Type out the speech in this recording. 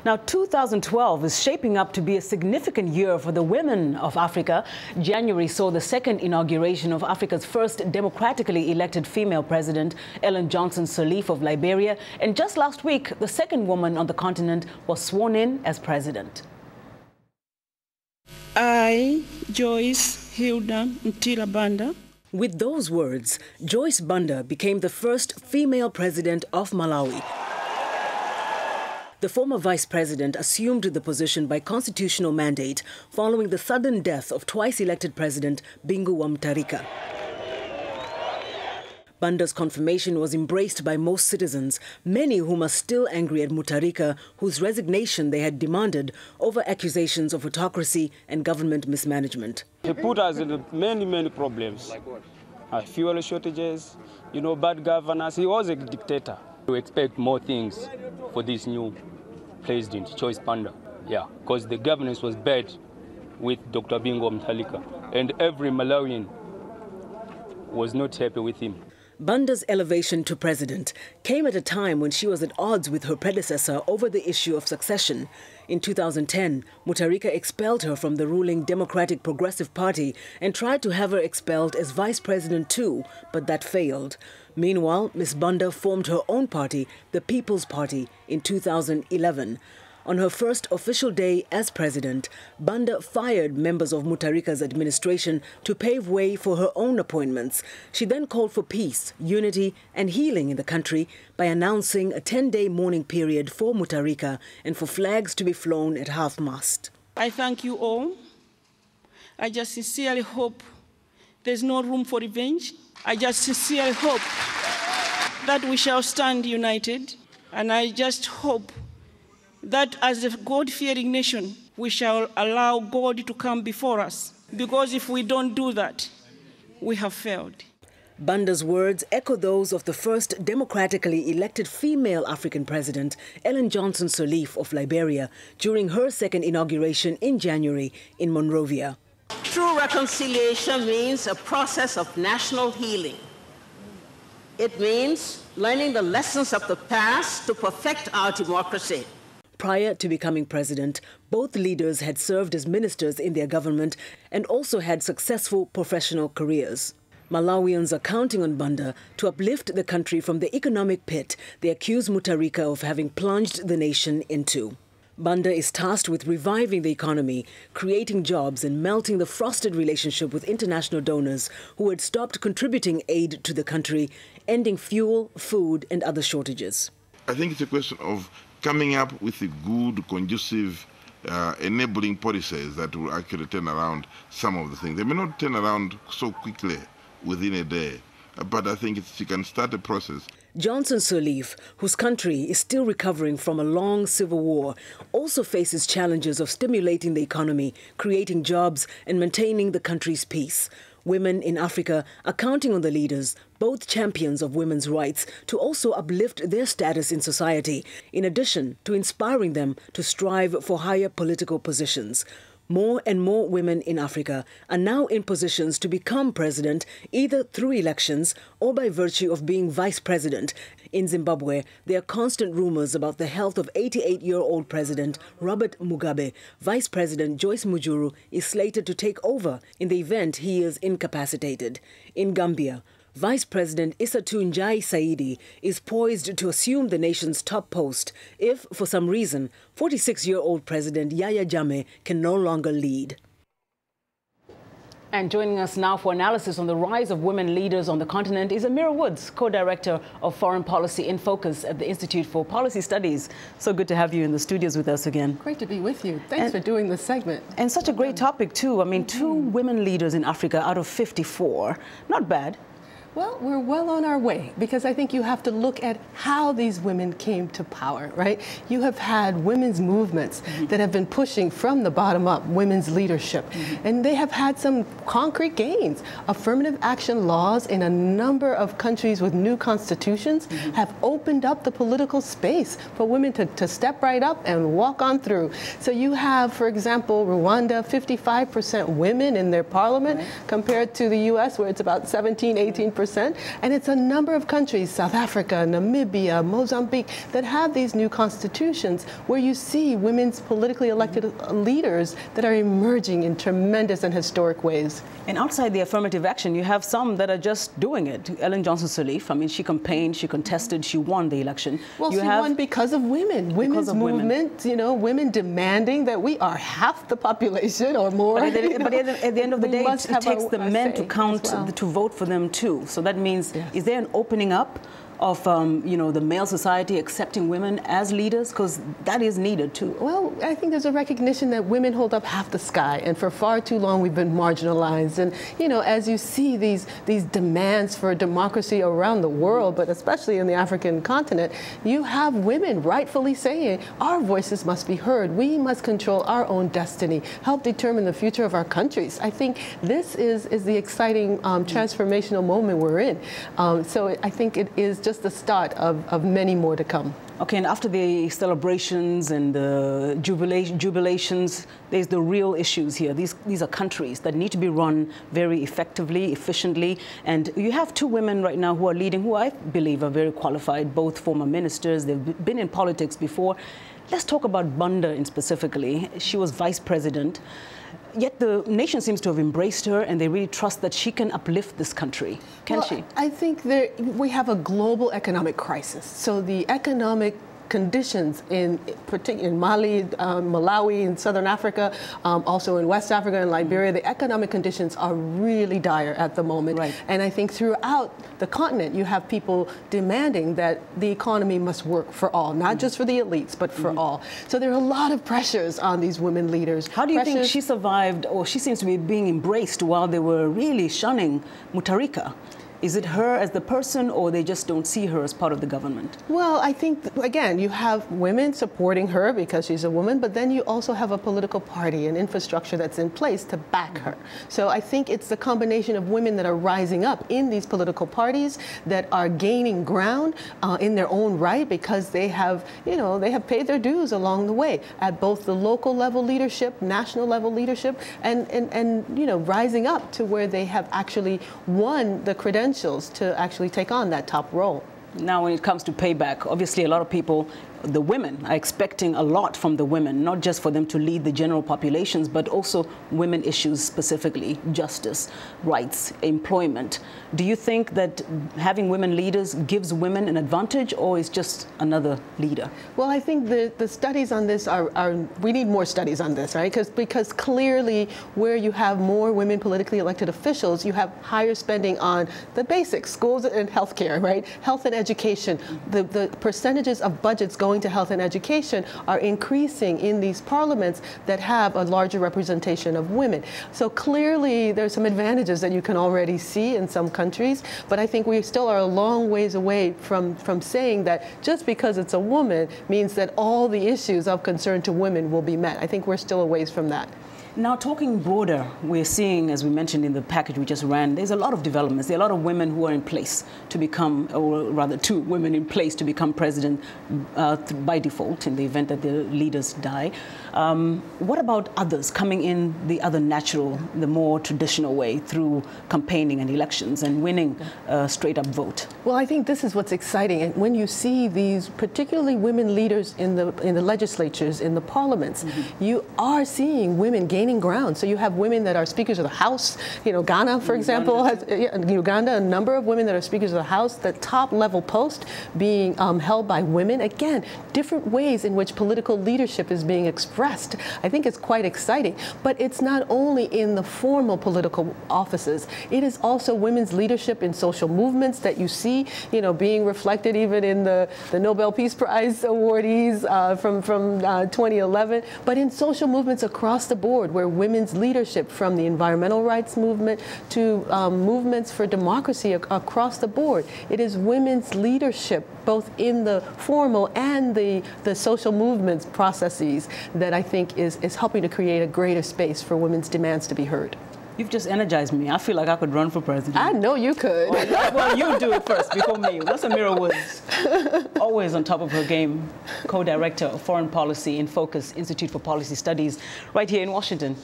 Now, 2012 is shaping up to be a significant year for the women of Africa. January saw the second inauguration of Africa's first democratically elected female president, Ellen Johnson Sirleaf of Liberia. And just last week, the second woman on the continent was sworn in as president. I, Joyce Hilda Ntila Banda. With those words, Joyce Banda became the first female president of Malawi. The former vice president assumed the position by constitutional mandate following the sudden death of twice-elected president Bingu wa Mutharika. Banda's confirmation was embraced by most citizens, many whom are still angry at Mutharika, whose resignation they had demanded over accusations of autocracy and government mismanagement. He put us in many problems. Like what? Fuel shortages, bad governance. He was a dictator. We expect more things for this new president, Joyce Banda. Yeah, because the governance was bad with Dr. Bingu wa Mutharika, and every Malawian was not happy with him. Banda's elevation to president came at a time when she was at odds with her predecessor over the issue of succession. In 2010, Mutharika expelled her from the ruling Democratic Progressive Party and tried to have her expelled as vice president too, but that failed. Meanwhile, Ms. Banda formed her own party, the People's Party, in 2011. On her first official day as president, Banda fired members of Mutharika's administration to pave way for her own appointments. She then called for peace, unity and healing in the country by announcing a 10-day mourning period for Mutharika and for flags to be flown at half-mast. I thank you all. I just sincerely hope there's no room for revenge. I just sincerely hope that we shall stand united, and I just hope that as a God-fearing nation, we shall allow God to come before us. Because if we don't do that, we have failed. Banda's words echo those of the first democratically elected female African president, Ellen Johnson Sirleaf of Liberia, during her second inauguration in January in Monrovia. True reconciliation means a process of national healing. It means learning the lessons of the past to perfect our democracy. Prior to becoming president, both leaders had served as ministers in their government and also had successful professional careers. Malawians are counting on Banda to uplift the country from the economic pit they accuse Mutharika of having plunged the nation into. Banda is tasked with reviving the economy, creating jobs and melting the frosted relationship with international donors who had stopped contributing aid to the country, ending fuel, food and other shortages. I think it's a question of coming up with a good, conducive, enabling policies that will actually turn around some of the things. They may not turn around so quickly within a day, but I think she can start a process. Johnson Sirleaf, whose country is still recovering from a long civil war, also faces challenges of stimulating the economy, creating jobs and maintaining the country's peace. Women in Africa are counting on the leaders, both champions of women's rights, to also uplift their status in society, in addition to inspiring them to strive for higher political positions. More and more women in Africa are now in positions to become president, either through elections or by virtue of being vice president. In Zimbabwe, there are constant rumors about the health of 88-year-old President Robert Mugabe. Vice President Joyce Mujuru is slated to take over in the event he is incapacitated. In Gambia, Vice President Issatu Njai Saidi is poised to assume the nation's top post if, for some reason, 46-year-old President Yahya Jammeh can no longer lead. And joining us now for analysis on the rise of women leaders on the continent is Emira Woods, co-director of Foreign Policy in Focus at the Institute for Policy Studies. So good to have you in the studios with us again. Great to be with you. Thanks for doing this segment. And such a great topic, too. I mean, 2 women leaders in Africa out of 54. Not bad. Well, we're well on our way, because I think you have to look at how these women came to power, right? You have had women's movements that have been pushing from the bottom up women's leadership, and they have had some concrete gains. Affirmative action laws in a number of countries with new constitutions have opened up the political space for women to step right up and walk on through. So you have, for example, Rwanda, 55% women in their parliament, compared to the US, where it's about 17, 18%. 4%. And it's a number of countries, South Africa, Namibia, Mozambique, that have these new constitutions where you see women's politically elected leaders that are emerging in tremendous and historic ways. And outside the affirmative action, you have some that are just doing it. Ellen Johnson-Sirleaf, I mean, she campaigned, she contested, she won the election. Well, she won because of women. Women's movement, you know, women demanding that we are half the population or more. But at the end of the day, it takes the men to count, to vote for them too. So that means, is there an opening up of you know, the male society accepting women as leaders? Because that is needed too. Well, I think there's a recognition that women hold up half the sky, and for far too long we've been marginalized. And you know, as you see these demands for democracy around the world, but especially in the African continent, you have women rightfully saying our voices must be heard. We must control our own destiny, help determine the future of our countries. I think this is the exciting transformational moment we're in. So I think it is just the start of many more to come. Okay, and after the celebrations and the jubilations, there's the real issues here. These are countries that need to be run very effectively, efficiently, and you have two women right now who are leading, who I believe are very qualified, both former ministers. They've been in politics before. Let's talk about Banda in specifically. She was vice president. Yet the nation seems to have embraced her, and they really trust that she can uplift this country. Can she? I think we have a global economic crisis. So the economic conditions in Mali, Malawi, in Southern Africa, also in West Africa and Liberia, the economic conditions are really dire at the moment. Right. And I think throughout the continent, you have people demanding that the economy must work for all, not just for the elites, but for all. So there are a lot of pressures on these women leaders. How do you think she survived, or she seems to be being embraced while they were really shunning Mutharika? Is it her as the person, or they just don't see her as part of the government? Well, I think, again, you have women supporting her because she's a woman, but then you also have a political party and infrastructure that's in place to back her. So I think it's the combination of women that are rising up in these political parties that are gaining ground in their own right, because they have, you know, they have paid their dues along the way at both the local level leadership, national level leadership, and you know, rising up to where they have actually won the credentials to actually take on that top role. Now, when it comes to payback, obviously a lot of people, the women, are expecting a lot from the women, not just for them to lead the general populations, but also women issues specifically, justice, rights, employment. Do you think that having women leaders gives women an advantage, or is just another leader? Well, I think the studies on this we need more studies on this, right? Because clearly where you have more women politically elected officials, you have higher spending on the basics, schools and healthcare, right? Health and education. The percentages of budgets going to health and education are increasing in these parliaments that have a larger representation of women. So clearly there's some advantages that you can already see in some countries, but I think we still are a long ways away from saying that just because it's a woman means that all the issues of concern to women will be met. I think we're still a ways from that. Now, talking broader, we're seeing, as we mentioned in the package we just ran, there's a lot of developments. There are a lot of women who are in place to become, or rather two women in place to become president by default in the event that the leaders die. What about others coming in the other natural, the more traditional way through campaigning and elections and winning a straight-up vote? Well, I think this is what's exciting. And when you see these, particularly women leaders in the legislatures, in the parliaments, you are seeing women gaining ground. So you have women that are speakers of the House. You know, Ghana, for example, has Uganda, a number of women that are speakers of the House. The top level post being held by women. Again, different ways in which political leadership is being expressed. I think it's quite exciting. But it's not only in the formal political offices. It is also women's leadership in social movements that you see, you know, being reflected even in the Nobel Peace Prize awardees from 2011. But in social movements across the board, where women's leadership, from the environmental rights movement to movements for democracy across the board, it is women's leadership both in the formal and the social movements processes that I think is helping to create a greater space for women's demands to be heard. You've just energized me. I feel like I could run for president. I know you could. Well, you do it first before me. That's Emira Woods, always on top of her game, co-director of Foreign Policy in Focus Institute for Policy Studies, right here in Washington.